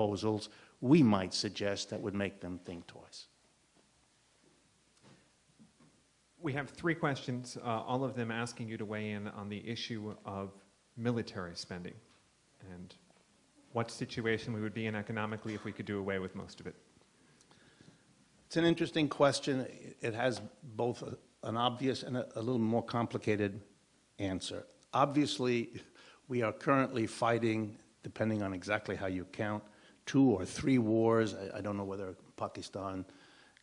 proposals we might suggest that would make them think twice. We have 3 questions, all of them asking you to weigh in on the issue of military spending and what situation we would be in economically if we could do away with most of it. It's an interesting question. It has both an obvious and a little more complicated answer. Obviously, we are currently fighting, depending on exactly how you count, 2 or 3 wars. I don't know whether Pakistan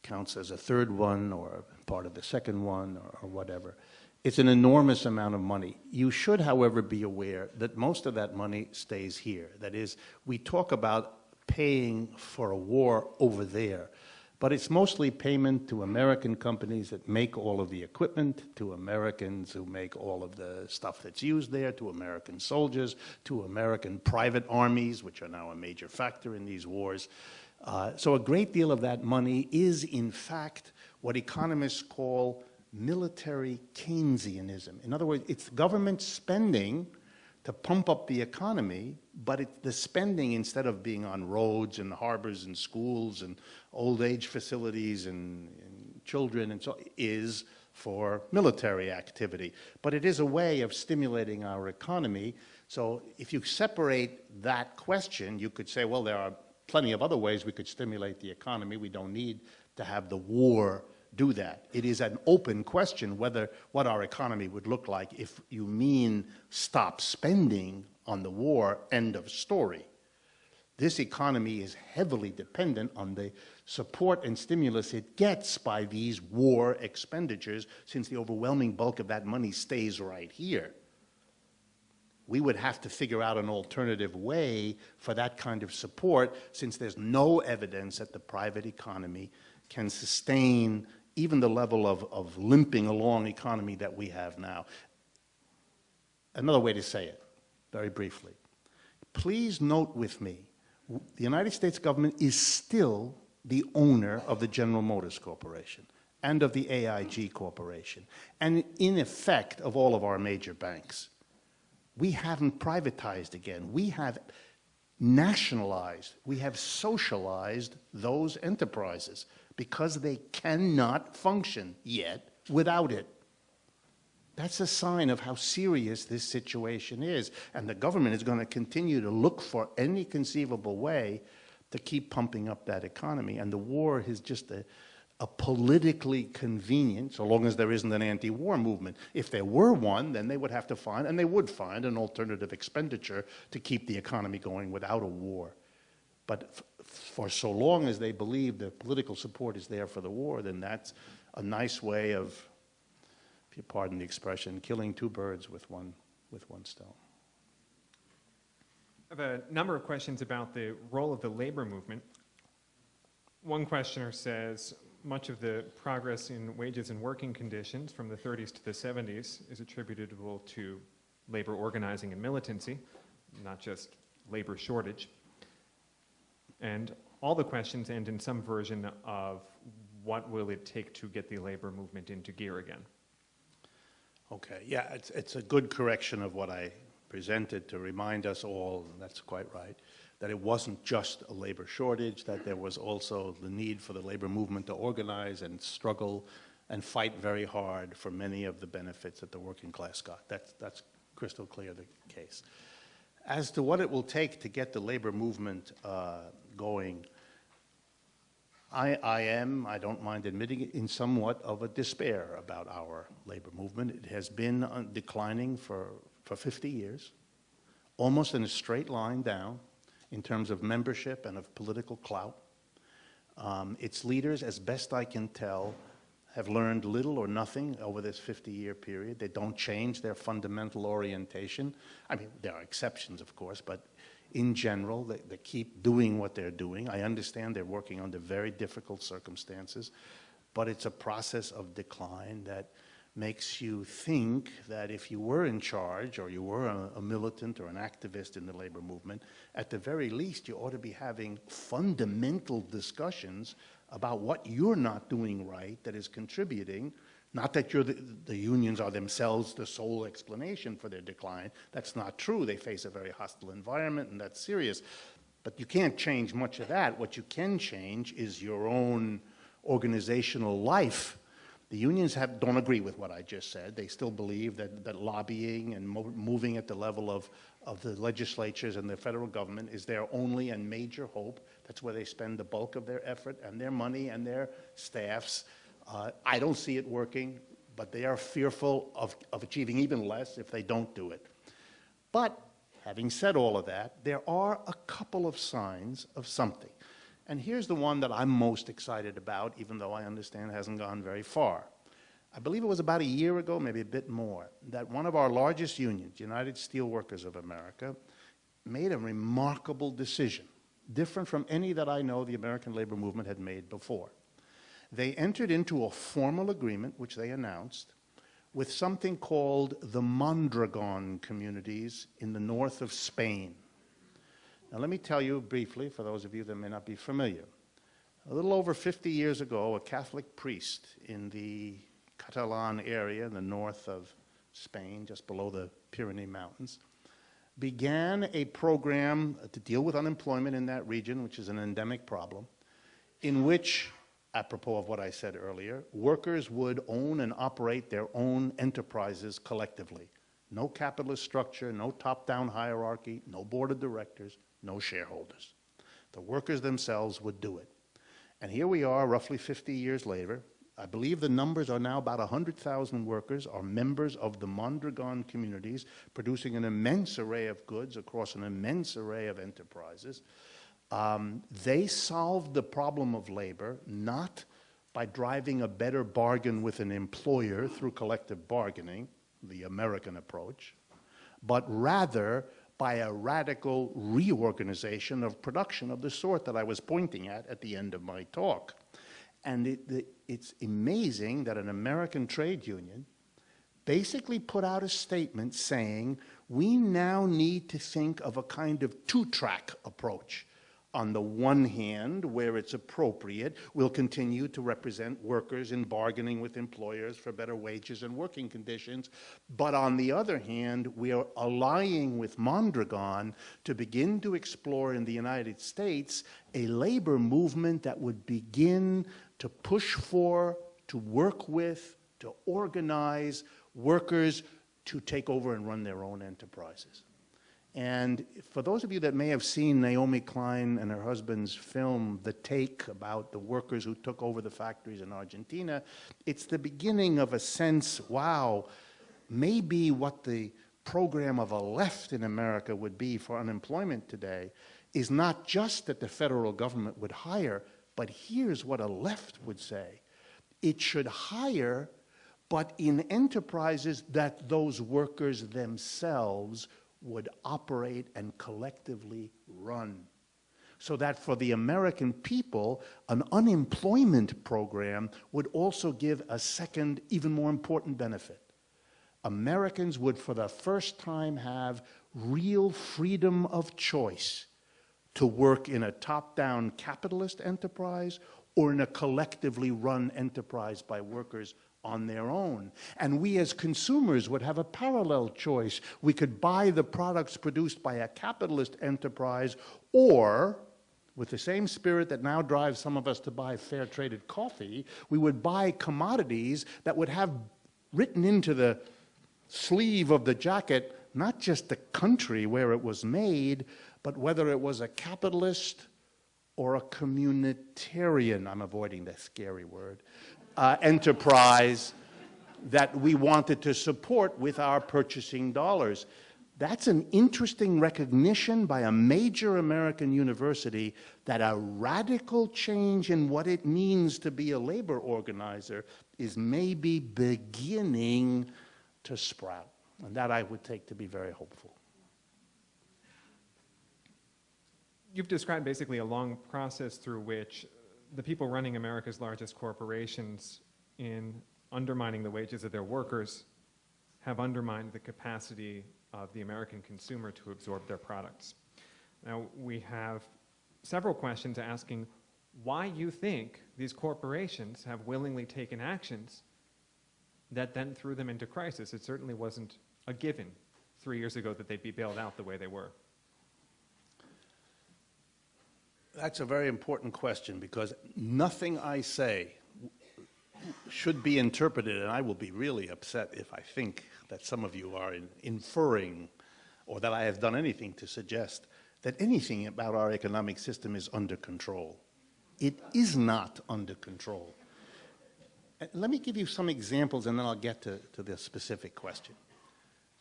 counts as a third one or part of the second one or whatever. It's an enormous amount of money. You should, however, be aware that most of that money stays here. That is, we talk about paying for a war over there, but it's mostly payment to American companies that make all of the equipment, to Americans who make all of the stuff that's used there, to American soldiers, to American private armies, which are now a major factor in these wars. So a great deal of that money is, in fact, what economists call military Keynesianism. In other words, it's government spending to pump up the economy, but the spending, instead of being on roads and harbors and schools and old age facilities and children and so, is for military activity. But it is a way of stimulating our economy. So if you separate that question, you could say, well, there are plenty of other ways we could stimulate the economy. We don't need to have the war do that. It is an open question what our economy would look like if you mean stop spending on the war, end of story. This economy is heavily dependent on the support and stimulus it gets by these war expenditures, since the overwhelming bulk of that money stays right here. We would have to figure out an alternative way for that kind of support, since there's no evidence that the private economy can sustain even the level of limping along economy that we have now. Another way to say it, very briefly. Please note with me, the United States government is still the owner of the General Motors Corporation and of the AIG Corporation, and in effect of all of our major banks. We haven't privatized again. We have nationalized, we have socialized those enterprises because they cannot function yet without it. That's a sign of how serious this situation is. And the government is going to continue to look for any conceivable way to keep pumping up that economy. And the war is just a politically convenient, so long as there isn't an anti-war movement. If there were one, then they would have to find, and they would find, an alternative expenditure to keep the economy going without a war. But for so long as they believe the political support is there for the war, then that's a nice way of, if you pardon the expression, killing 2 birds with one stone. I have a number of questions about the role of the labor movement. One questioner says, much of the progress in wages and working conditions from the 30s to the 70s is attributable to labor organizing and militancy, not just labor shortage. And all the questions end in some version of what will it take to get the labor movement into gear again? Okay, yeah, it's a good correction of what I presented to remind us all, and that's quite right, that it wasn't just a labor shortage, that there was also the need for the labor movement to organize and struggle and fight very hard for many of the benefits that the working class got. That's crystal clear the case. As to what it will take to get the labor movement going, I don't mind admitting it, in somewhat of a despair about our labor movement. It has been declining for 50 years, almost in a straight line down in terms of membership and of political clout. Its leaders, as best I can tell, have learned little or nothing over this 50-year period. They don't change their fundamental orientation. I mean, there are exceptions, of course, but in general, they keep doing what they're doing. I understand they're working under very difficult circumstances, but it's a process of decline that makes you think that if you were in charge or you were a militant or an activist in the labor movement, at the very least you ought to be having fundamental discussions about what you're not doing right that is contributing. Not that the unions are themselves the sole explanation for their decline. That's not true. They face a very hostile environment, and that's serious. But you can't change much of that. What you can change is your own organizational life. The unions don't agree with what I just said. They still believe that lobbying and moving at the level of the legislatures and the federal government is their only and major hope. That's where they spend the bulk of their effort and their money and their staffs. I don't see it working, but they are fearful of achieving even less if they don't do it. But having said all of that, there are a couple of signs of something. And here's the one that I'm most excited about, even though I understand it hasn't gone very far. I believe it was about a year ago, maybe a bit more, that one of our largest unions, United Steelworkers of America, made a remarkable decision, different from any that I know the American labor movement had made before. They entered into a formal agreement, which they announced, with something called the Mondragon communities in the north of Spain. Now, let me tell you briefly, for those of you that may not be familiar. A little over 50 years ago, a Catholic priest in the Catalan area in the north of Spain, just below the Pyrenees Mountains, began a program to deal with unemployment in that region, which is an endemic problem, in which, apropos of what I said earlier, workers would own and operate their own enterprises collectively. No capitalist structure, no top-down hierarchy, no board of directors, no shareholders. The workers themselves would do it. And here we are, roughly 50 years later. I believe the numbers are now about 100,000 workers are members of the Mondragon communities, producing an immense array of goods across an immense array of enterprises. They solved the problem of labor not by driving a better bargain with an employer through collective bargaining, the American approach, but rather by a radical reorganization of production of the sort that I was pointing at the end of my talk. And it's amazing that an American trade union basically put out a statement saying, we now need to think of a kind of two-track approach. On the one hand, where it's appropriate, we'll continue to represent workers in bargaining with employers for better wages and working conditions. But on the other hand, we are allying with Mondragon to begin to explore in the United States a labor movement that would begin to push for, to work with, to organize workers to take over and run their own enterprises. And for those of you that may have seen Naomi Klein and her husband's film, The Take, about the workers who took over the factories in Argentina, it's the beginning of a sense, wow, maybe what the program of a left in America would be for unemployment today is not just that the federal government would hire, but here's what a left would say. It should hire, but in enterprises that those workers themselves would operate and collectively run. So that for the American people, an unemployment program would also give a second, even more important benefit. Americans would, for the first time, have real freedom of choice to work in a top-down capitalist enterprise or in a collectively run enterprise by workers on their own. And we as consumers would have a parallel choice. We could buy the products produced by a capitalist enterprise, or, with the same spirit that now drives some of us to buy fair-traded coffee, we would buy commodities that would have written into the sleeve of the jacket not just the country where it was made, but whether it was a capitalist or a communitarian, I'm avoiding that scary word, enterprise that we wanted to support with our purchasing dollars. That's an interesting recognition by a major American university that a radical change in what it means to be a labor organizer is maybe beginning to sprout. And that I would take to be very hopeful. You've described basically a long process through which the people running America's largest corporations, in undermining the wages of their workers, have undermined the capacity of the American consumer to absorb their products. Now, we have several questions asking why you think these corporations have willingly taken actions that then threw them into crisis. It certainly wasn't a given 3 years ago that they'd be bailed out the way they were. That's a very important question, because nothing I say should be interpreted, and I will be really upset if I think that some of you are inferring, or that I have done anything to suggest that anything about our economic system is under control. It is not under control. Let me give you some examples, and then I'll get to the specific question.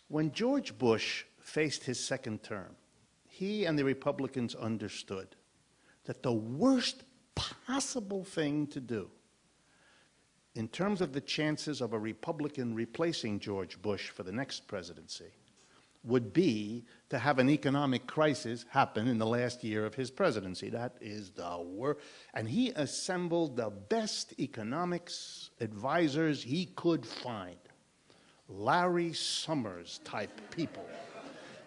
When George Bush faced his second term, he and the Republicans understood that the worst possible thing to do in terms of the chances of a Republican replacing George Bush for the next presidency would be to have an economic crisis happen in the last year of his presidency. That is the worst. And he assembled the best economics advisors he could find. Larry Summers type people,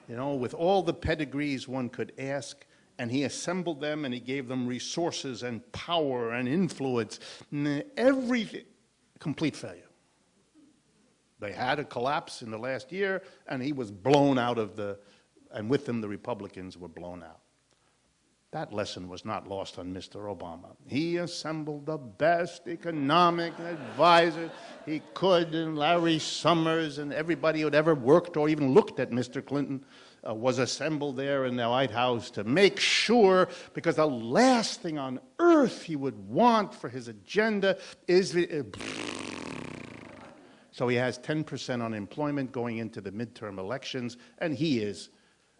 you know, with all the pedigrees one could ask, and he assembled them and he gave them resources and power and influence, and everything, complete failure. They had a collapse in the last year, and he was blown out of and with him the Republicans were blown out. That lesson was not lost on Mr. Obama. He assembled the best economic advisors he could, and Larry Summers and everybody who had ever worked or even looked at Mr. Clinton was assembled there in the White House to make sure, because the last thing on earth he would want for his agenda is... So he has 10% unemployment going into the midterm elections, and he is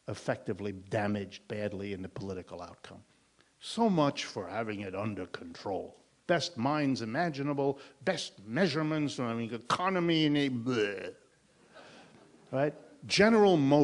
effectively damaged badly in the political outcome. So much for having it under control. Best minds imaginable, best measurements, I mean, economy, and right? General Motors